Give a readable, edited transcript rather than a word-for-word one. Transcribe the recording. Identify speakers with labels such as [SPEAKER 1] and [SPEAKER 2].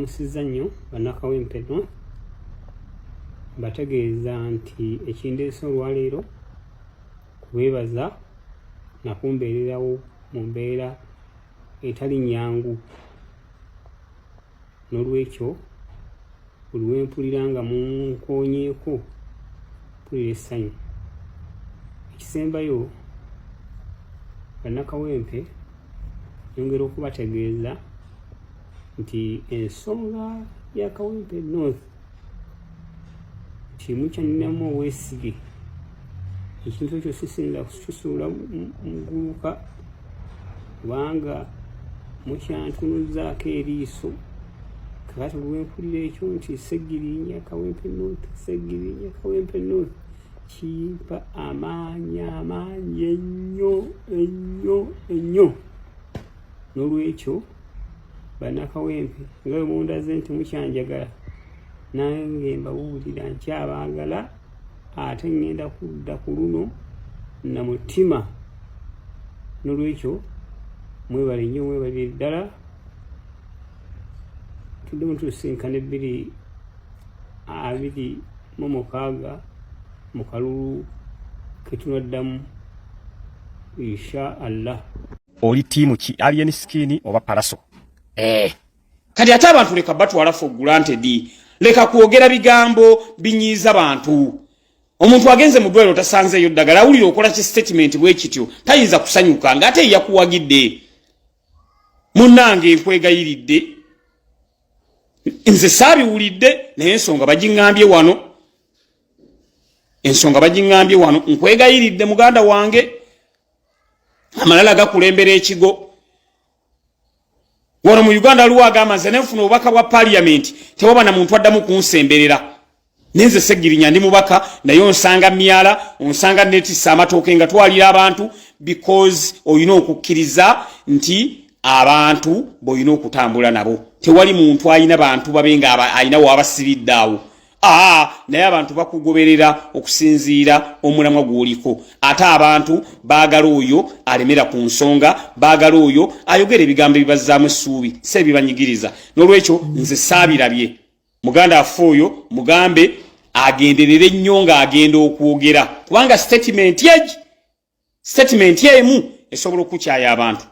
[SPEAKER 1] mbalamusiza nnyo bannakawempe no bategeeza nti ekindeese olwaleero kubeebaza nakumbeererawo mu mbeera etali nnyangu n'olwekyo buli wempulira nga munkoonyeeko mpulira essanyu. Ekisembayo bannakawempe nyongera okubategeeza nti ensonga ya Kawempe North kimu kyaninamu obwesige, ekintu ekyo sisinza kukisuula muguluka kubanga mukyantunuzaako eriiso. Kakati olwempulira ekyo nti Seggirinya Kawempe North, Seggirinya Kawempe North kimpa amaanyi ennyo. N'olwekyo bannakawempe nga bwe mundaze nti mukyanjagala, nange mbabuulira nkyabaagala, ate ngenda kudda ku luno na mutima. N'olwekyo mwebale nnyo, mwebale ddala. Tuddemu tusinkane 2026 mu kalulu ke tunaddamu insha Allah.
[SPEAKER 2] Oli tiimu ki, Alien Skin oba Paraso?
[SPEAKER 3] Kati ate abantu leka batwala for granted. Leka kwogera bigambo binyiiza bantu. Omuntu agenze mu ddwaliro tasanzeeyo ddagala, awulira okola ki statement bwe kityo tayinza kusanyuka ng'ate yakuwagidde. Munnange nkwegayiridde, nze saabiwulidde naye ensonga bagiŋŋambye wano. Nkwegayiridde muganda wange, amalala gakulembera ekigo. Wano mu Uganda aliwo agamba nze nenfuna obubaka bwa parliament tewaba na muntu addamu kunsemberera. Nenze Seggirinya ndi mubaka naye onsanga myala, onsanga netisa amatooke nga twalira abantu because oyina okukkiriza nti abantu boyina okutambula nabo. Tewali muntu ayina bantu babenga ayina wabasibidde awo. Naye abantu bakugoberera okusinziira omulamwa gw'oliko. Ate abantu baagala oyo alemera ku nsonga, baagala oyo ayogera ebigambo ebibazzaamu essuubi, si ebibanyigiriza. N'olwekyo nze saabirabye. Muganda affe oyo mugambe agenderere nnyo ng'agenda okwogera, kubanga statement emu esobola okukyaya abantu.